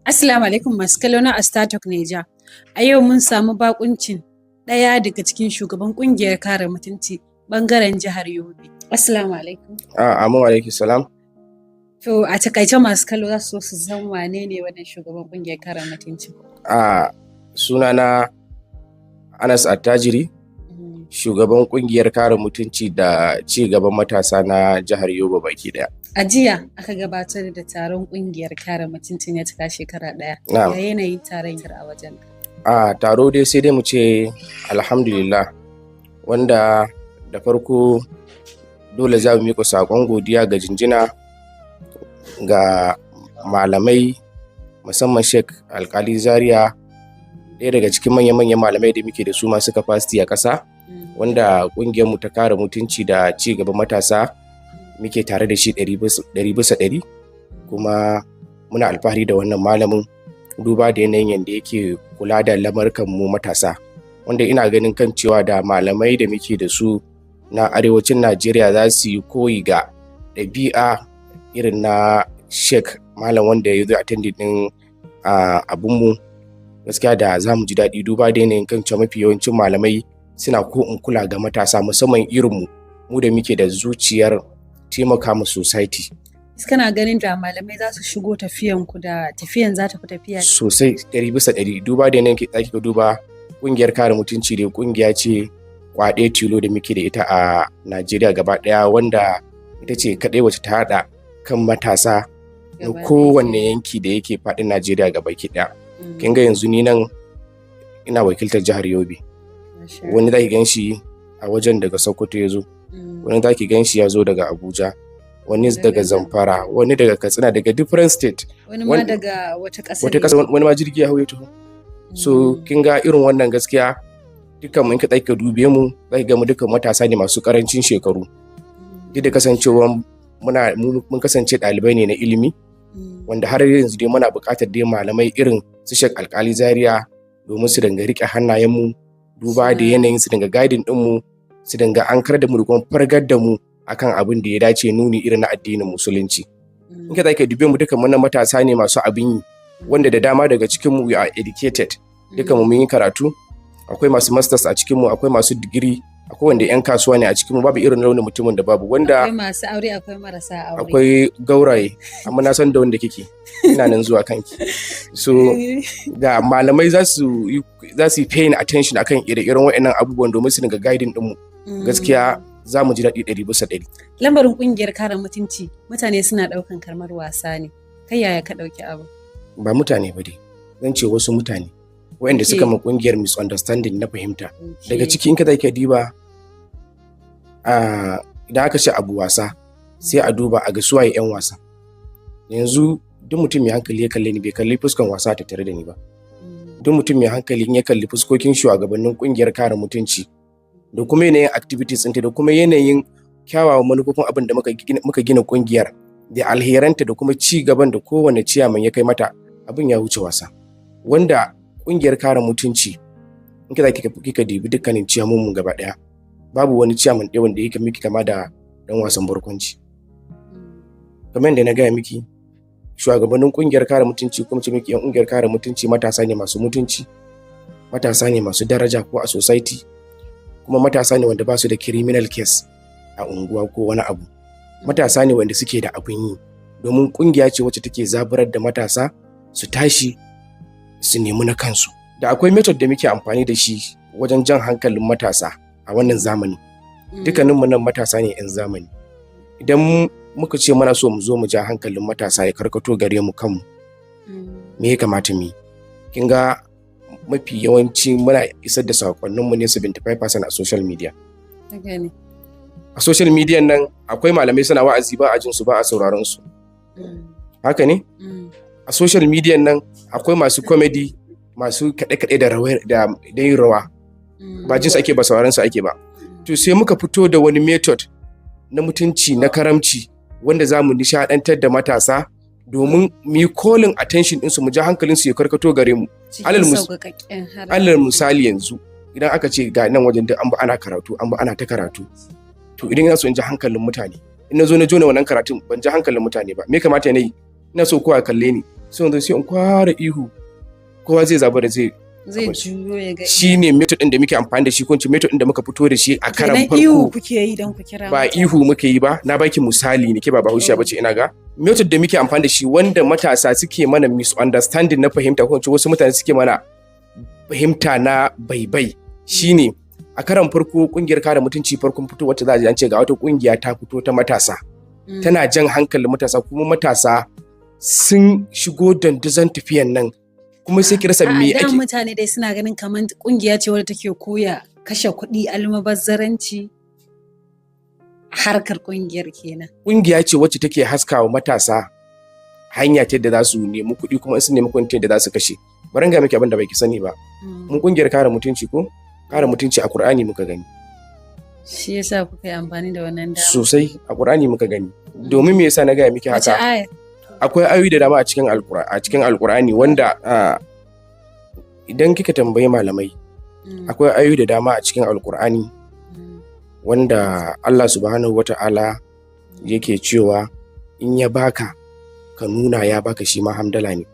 Assalamu alaikum masu kallo na Astatok Neja. A yau mun samu bakuncin ɗaya daga cikin shugaban ƙungiyar kare mutunci ɓangaren jihar Yobe. Assalamu alaikum. Amin alaikum salam. To a takaice masu kallo za su so su san wane ne wannan shugaban ƙungiyar kare mutunci? Sunana Anas Attajiri, shugaban ƙungiyar kare mutunci da ci gaban matasa na jihar Yobe baki ɗaya. A jiya aka gabatar da taron ƙungiyar kare mutunci na cika shekara ɗaya. Ya yanayin taron a wajen? Taro dai sai dai mu ce alhamdulillah, wanda da farko dole za mu miƙa saƙon godiya ga jinjina ga malamai, musamman Sheikh Alkali Zaria, ɗaya daga cikin manya-manyan malamai da muke da su masu capacity a ƙasa, wanda ƙungiyarmu ta kare mutunci da ci gaban matasa muke tare da shi 100%, kuma muna alfahari da wannan malamin duba da yanayin yadda yake kula da lamarkan mu matasa, wanda ina ganin kan cewa da malamai da muke da su na arewacin Najeriya za su yi koyi ga ɗabi'a irin na Sheikh malam wanda ya zo attending din abinmu, gaskiya da za mu ji daɗi duba da yanayin kan cewa mafi yawancin malamai suna ko in kula ga matasa, musamman irinmu mu da muke da zuciyar taimaka mu society. Kana ganin da malamai za su shigo tafiyan ku da tafiyan za ta fi tafiya? Sosai 100%, duba da yanayin zaki ka duba ƙungiyar kare mutunci da ƙungiya ce kwaɗe tilo da muke da ita a Najeriya gaba ɗaya, wanda ita ce kaɗai wacce ta haɗa kan matasa na kowanne yanki da yake faɗin Najeriya gaba ki ɗaya. Kin ga yanzu ni nan ina wakiltar jihar Yobe, wani za ki gan shi a wajen daga Sokoto ya zo, wani za ki gan shi ya zo daga Abuja, wani daga Zamfara, wani daga Katsina, daga different state, wani ma daga wata ƙasa, wani ma jirgi ya hau ya taho. So kin ga irin wannan gaskiya dukkan mun ka dube mu za ki ga mu dukkan matasa ne masu karancin shekaru, duk da kasancewa mun kasance ɗalibai ne na ilimi, wanda har yanzu dai muna buƙatar dai malamai irin su Sheikh Alkali Zaria domin su dinga riƙe hannayenmu, duba da yanayin su dinga guiding ɗinmu, su dinga ankar da mu da kuma fargar da mu akan abin da ya dace nuni irin na addinin musulunci. In ka zaka dube mu dukan mun matasa ne masu abin yi, wanda da dama daga cikin mu we are educated, dukan mu mun yi karatu, akwai masu masters a cikin mu, akwai masu digiri, akwai wanda yan kasuwa ne a cikin mu, babu irin launin mutumin da babu, wanda akwai masu aure akwai marasa aure, akwai gauraye, amma na san da wanda kike ina nan zuwa kanki. So ga malamai za su yi paying attention akan ire-iren waɗannan abubuwan domin su dinga guiding din mu, gaskiya za mu ji daɗi 100%. Lambarin ƙungiyar kare mutunci mutane suna ɗaukan kamar wasa ne, kai yaya ka ɗauki abu? Ba mutane ba dai, zan ce wasu mutane waɗanda suka ma ƙungiyar misunderstanding na fahimta. Daga ciki in ka zai diba idan aka ce abu wasa sai a duba a ga suwaye 'yan wasa. Yanzu duk mutum mai hankali ya kalle ni bai kalli fuskan wasa ta tare da ni ba. Duk mutum mai hankali ya kalli fuskokin shugabannin ƙungiyar kare mutunci da kuma yanayin activities ɗinta da kuma yanayin kyawawan manufofin abin da muka gina ƙungiyar da alheranta da kuma ci gaban da kowane ciyaman ya kai mata, abin ya wuce wasa. Wanda ƙungiyar kare mutunci in kika dibi dukkanin ciyamanmu gaba ɗaya, babu wani ciyaman ɗaya wanda yake miki kama da ɗan wasan barkwanci. Kamar yadda na gaya miki, shugabannin ƙungiyar kare mutunci kuma ce miki 'yan ƙungiyar kare mutunci matasa ne masu mutunci, matasa ne masu daraja ko a society, kuma matasa ne wanda ba su da criminal case a unguwa ko wani abu. Matasa ne wanda suke da abin yi, domin ƙungiya ce wacce take zaburar da matasa su tashi su nemi na kansu. Da akwai method da muke amfani da shi wajen jan hankalin matasa a wannan zamani. Dukkaninmu nan matasa ne 'yan zamani. Idan muka ce muna so mu zo mu ja hankalin matasa ya karkato gare mu kanmu, me ya kamata mu yi? Kin ga mafi yawanci muna isar da sakonninmu ne 75% a social media. A social media nan akwai malamai suna wa'azi ba a jin su ba a sauraron su. Haka ne? A social media nan akwai masu comedy, masu kaɗe-kaɗe da yin rawa, ba jin su ake ba, sauraron su ake ba. To sai muka fito da wani method na mutunci na karamci wanda za mu nishaɗantar da matasa domin mu yi calling attention ɗinsu, mu ja hankalinsu ya karkato gare mu. Alal misali yanzu idan aka ce ga nan wajen da an ba ana karatu, an ba ana ta karatu, to idan yana so in ji hankalin mutane, in na zo na jona wannan karatun ban ji hankalin mutane ba, me kamata na yi? Ina so kowa kalle ni, sai in kwara ihu, kowa zai zaba da zai juyo ya ga shi ne method ɗin da muke amfani da shi, ko method ɗin da muka fito da shi a karan farko. ihu kuke yi don ku kira ba ihu muke yi ba, na baki misali ne, ke ba Bahaushiya bace ina ga. Method da muke amfani da shi wanda matasa suke mana misunderstanding na fahimta, ko wasu mutane suke mana fahimta na baibai, shine a karan farko kungiyar kare mutunci farkon fito wacce za a ji an ce ga wata kungiya ta fito ta matasa, tana jan hankalin matasa, kuma matasa sun shigo dandazon tafiyan nan, kuma sai ki rasa me ake. Mutane dai suna ganin kamar kungiya ce wadda take koya kashe kuɗi, almubazzaranci, harkar kungiyar kenan. Kungiya ce wacce take haskawa matasa hanya ta yadda za su nemi kuɗi, kuma in sun nemi kuɗi da za su kashe. Bari ga miki abin da baki sani ba. Mun kungiyar kare mutunci ko kare mutunci a Qur'ani muka gani. Shi yasa kuka yi amfani da wannan dama. Sosai a Qur'ani muka gani. Domin me yasa na ga miki haka? Akwai ayoyi da dama a cikin Alƙur'ani wanda idan kika tambayi malamai, akwai ayoyi da dama a cikin Alƙur'ani wanda Allah subhanahu wata'ala yake cewa in ya baka ka nuna ya baka, shi ma hamdala ne.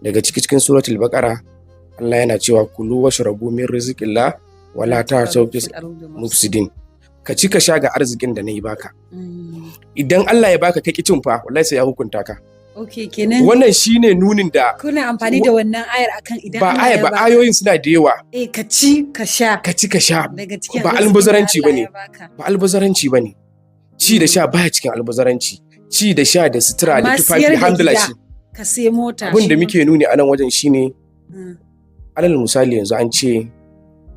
Daga cikin suratul Baqara Allah yana cewa kulu washrabu min rizqillah wala ta'thaw fil mufsidin. Ka ci ka sha ga arzikin da na yi baka. Idan Allah ya baka kaki cin fa, wallahi sai ya hukunta ka. Okay, kenan wannan shine nunin da kuna amfani da wannan ayar akan idan ba aya ba, ayoyin suna da yawa. Ka ci ka sha ba albazaranci bane, ba albazaranci bane. Ci da sha baya cikin albazaranci. Ci da sha da sutura da tufafi handla shi. Ka sai mota. Abin da muke nuni a nan wajen shine alal misali yanzu an ce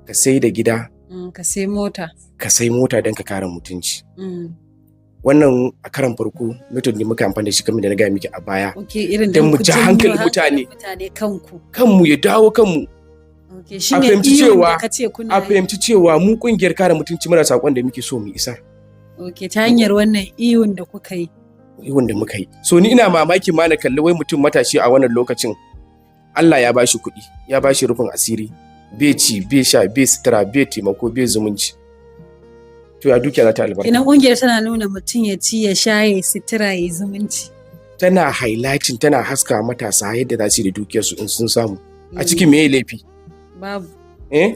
ka sai da gida, ka sai mota. Ka sai mota don ka kare mutunci. Wannan a karan farko method ne muka amfani da shi kamar da na gaya miki a baya. Don mu ji hankalin mutane. Kanmu ya dawo kanmu. A fahimci cewa mu kungiyar kare mutunci muna saƙon da muke so mu isar. Ta hanyar wannan ihun da kuka yi. Ihun da muka yi. So ni ina mamaki ma na kalli wai mutum matashi a wannan lokacin Allah ya bashi kuɗi, ya bashi rufin asiri, bai ci, bai sha, bai sutura, bai taimako, bai zumunci. To ya dukiya za ta albarka. Ina ƙungiyar tana nuna mutum ya ci, ya sha, ya sutura, ya zumunci. Tana highlighting, tana haska matasa yadda za su yi da dukiyarsu in sun samu. A cikin me laifi? Babu.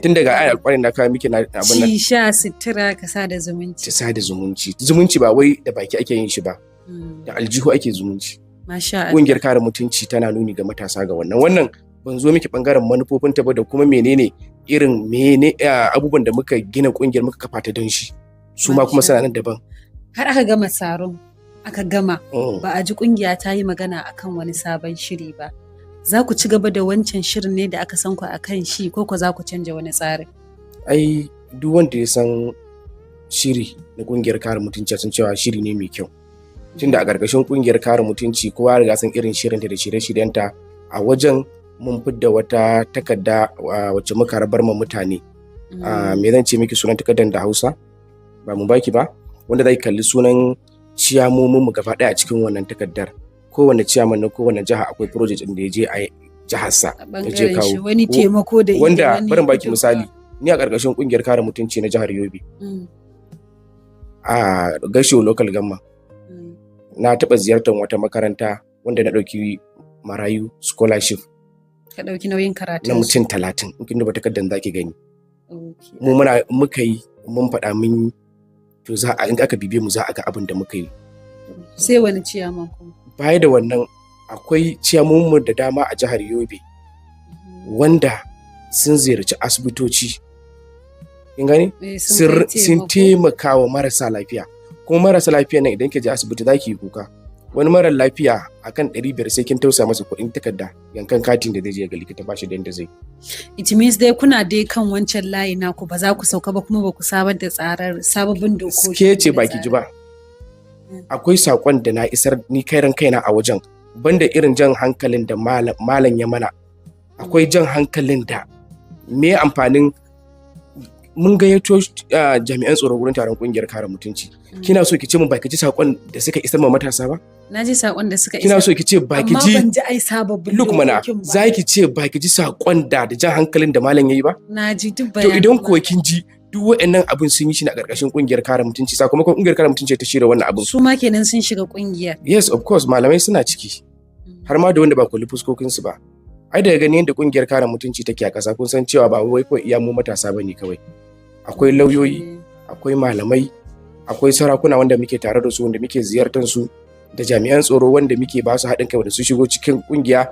Tun daga ayar alƙwarin na kawo miki na abin nan. Ci, sha, sutura, ka sa da zumunci. Ta sa da zumunci. Zumunci ba wai da baki ake yin shi ba. Da aljihu ake zumunci. Masha Allah. Ƙungiyar kare mutunci tana nuni ga matasa ga wannan. Wannan ban zo miki bangaren manufofin ta ba da kuma menene irin abubuwan da muka gina ƙungiyar muka kafa ta don shi. Su ma kuma suna nan daban. Har aka gama taron, aka gama, ba a ji ƙungiya ta yi magana akan wani sabon shiri ba. Za ku ci gaba da wancan shirin ne da aka san ku akan shi, ko za ku canja wani tsarin? Ai duk wanda ya san shiri na ƙungiyar kare mutunci sun cewa shiri ne mai kyau. Tunda a ƙarƙashin ƙungiyar kare mutunci kowa riga san irin shirinta da shirye-shiryenta, a wajen mun fidda wata takarda wacce muka rabar ma mutane. Me zan ce miki sunan takardar da Hausa? Ba mu baki ba, wanda zai kalli sunan ciyamomin mu gaba ɗaya a cikin wannan takardar. Kowane ciyaman na kowane jiha akwai project ɗin da ya je a jiharsa. Ya je kawo. Wani taimako da wanda barin baki misali, ni a ƙarƙashin ƙungiyar kare mutunci na jihar Yobe. A Gasho local government. Na taɓa ziyartar wata makaranta wanda na ɗauki marayu scholarship. Ka ɗauki nauyin karatu. Na mutum 30, in kin duba takardar za ki gani. Mu muka yi, mun faɗa mun yi, to in aka bibiye mu za a ga abin da muka yi. Sai wani ciyaman kuma? Baya da wannan akwai ciyamomin mu da dama a jihar Yobe wanda sun ziyarci asibitoci. Kin gani? Sun taimaka wa marasa lafiya. Kuma marasa lafiya nan idan ke je asibiti za ki yi kuka. Wani marar lafiya akan 500 sai kin tausa masa kuɗin takarda yankan katin da zai je ga likita ba shi da yanda zai. It means dai kuna dai kan wancan layi naku, ba za ku sauka ba, kuma ba ku samar da sababbin dokoki. Ke ce baki ji ba. Akwai saƙon da na isar ni kairan kaina a wajen, banda irin jan hankalin da malam ya mana. Akwai jan hankalin da me amfanin mun gayyato jami'an tsaro wurin taron ƙungiyar kare mutunci. Kina so ki ce mun baki ji saƙon da suka isar ma matasa ba? Na ji saƙon da suka isar. Kina so ki ce baki ji? Amma ban ji ai sababbin look mana, za ki ce baki ji saƙon da jan hankalin da malam yayi ba? Na ji duk bayanan. To idan ko kin ji duk waɗannan abin sun yi shi a ƙarƙashin ƙungiyar kare mutunci, sakamakon ƙungiyar kare mutunci ta shirya wannan abin. Su ma kenan sun shiga ƙungiyar. Yes, of course, malamai suna ciki. har ma da wanda ba kulli fuskokinsu ba. Ai daga gani yadda kungiyar kare mutunci take a ƙasa kun san cewa ba wai kawai iya mu matasa bane kawai. Akwai lauyoyi, akwai malamai, akwai sarakuna wanda muke tare da su, wanda muke ziyartar su, da jami'an tsaro wanda muke ba su haɗin kai wanda su shigo cikin kungiya,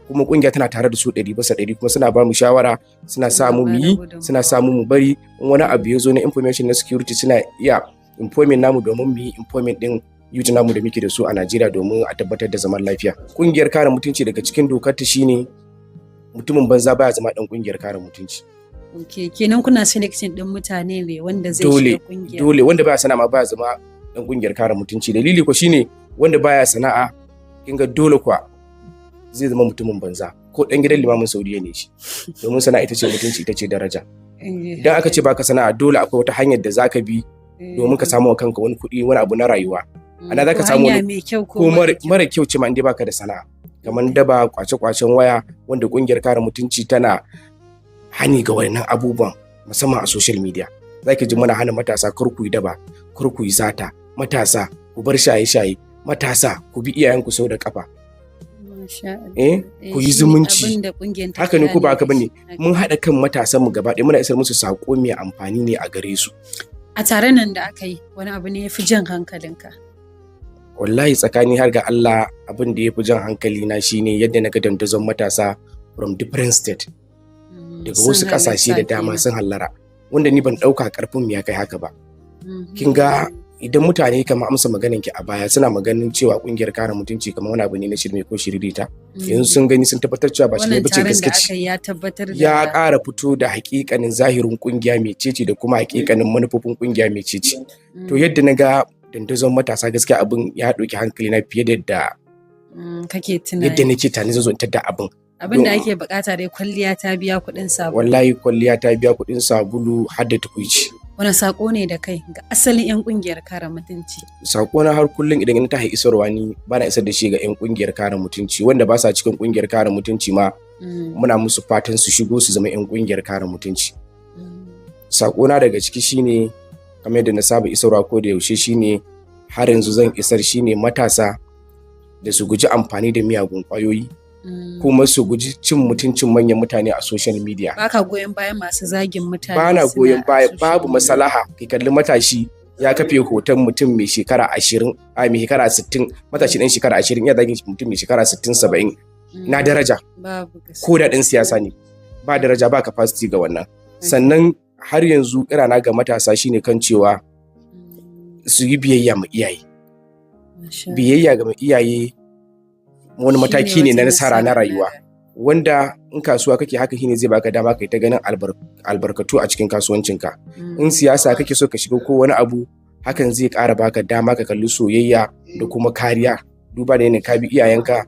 kuma kungiya tana tare da su 100% kuma suna ba mu shawara, suna sa mu yi, suna sa mu bari. In wani abu ya zo na information na security suna iya informing namu domin mu yi informing din youth namu da muke da su a Najeriya domin a tabbatar da zaman lafiya. Kungiyar kare mutunci daga cikin dokar ta shine mutumin banza baya zama dan kungiyar kare mutunci. Okay, kenan kuna selection din mutane ne wanda zai shiga kungiya. Dole wanda baya sana'a ma baya zama dan kungiyar kare mutunci. Dalili ko shine wanda baya sana'a kinga dole kwa zai zama mutumin banza, ko dan gidan limamin Saudiya ne shi. Domin sana'a ita ce mutunci, ita ce daraja. Idan aka ce baka sana'a dole akwai wata hanyar da zaka bi domin ka samu wa kanka wani kuɗi, wani abu na rayuwa. Ana zaka samu ko mara kyau ce ma inda baka da sana'a. Kamar daba, kwace-kwacen waya, wanda kungiyar kare mutunci tana hani ga wannan abubuwan musamman a social media. Zaki ji muna hana matasa kar ku yi daba, kar ku yi sata, matasa ku bar shaye-shaye, matasa ku bi iyayenku sau da kafa. Ku yi zumunci. Haka ne ko ba haka bane? Mun haɗa kan matasan mu gaba ɗaya, muna isar musu sako mai amfani ne a gare su. A taron nan da aka yi, wani abu ne ya fi jan hankalinka? Wallahi tsakani har ga Allah, abin da ya fi jan hankali na shine yadda na ga dandazon matasa from different state daga wasu kasashe da dama sun hallara, wanda ni ban dauka karfin mu ya kai haka ba. Kin ga idan mutane kamar amsa maganin ki a baya suna maganin cewa kungiyar kare mutunci kamar wani abu ne na shirme ko shiririta, yanzu sun gani sun tabbatar cewa ba shi ne bace gaskiya. Ya ƙara fito da hakikanin zahirin kungiya mecece da kuma hakikanin manufofin kungiya mecece. To yadda na ga dandazon matasa gaskiya abin ya ɗauki hankali na fiye da yadda kake tunani, yadda nake tani zan zo in tada abin da ake bukata dai kwalliya ta biya kuɗin sabulu. Wallahi kwalliya ta biya kuɗin sabulu har da tukuici. Wani sako ne da kai ga asalin yan kungiyar kare mutunci? Sako na har kullum idan ina tahi isarwa ni bana isar da shi ga yan kungiyar kare mutunci wanda ba sa cikin kungiyar kare mutunci ma muna musu fatan su shigo su zama yan kungiyar kare mutunci. Sako na daga ciki shine kamar yadda na saba isarwa ko da yaushe shine har yanzu zan isar shine matasa da su guji amfani da miyagun kwayoyi, kuma su guji cin mutuncin manyan mutane a social media. Baka goyon bayan masu zagin mutane? Bana goyon baya, babu masalaha. Ki kalli matashi ya kafe hoton mutum mai shekara 20 mai shekara 60, matashi dan shekara 20 ya zagin mutum mai shekara 60-70. Na daraja? Ko da ɗan siyasa ne ba daraja, ba capacity ga wannan. Sannan har yanzu kirana ga matasa shine kan cewa su yi biyayya ma iyaye. Biyayya ga iyaye wani mataki ne na nasara na rayuwa, wanda in kasuwa kake haka shine zai baka dama kai ta ganin albarkatu a cikin kasuwancinka. In siyasa kake so ka shiga ko wani abu, hakan zai ƙara baka dama ka kalli soyayya da kuma kariya, duba da yanayin ka bi iyayenka,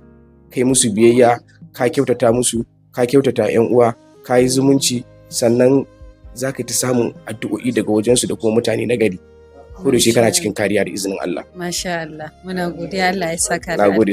kai musu biyayya, ka kyautata musu, ka kyautata ƴan uwa, ka yi zumunci, sannan za ka ta samun addu'o'i daga wajensu da kuma mutane na gari. Ko da shi kana cikin kariya da izinin Allah. Masha Allah, muna godiya, Allah ya saka. Na gode.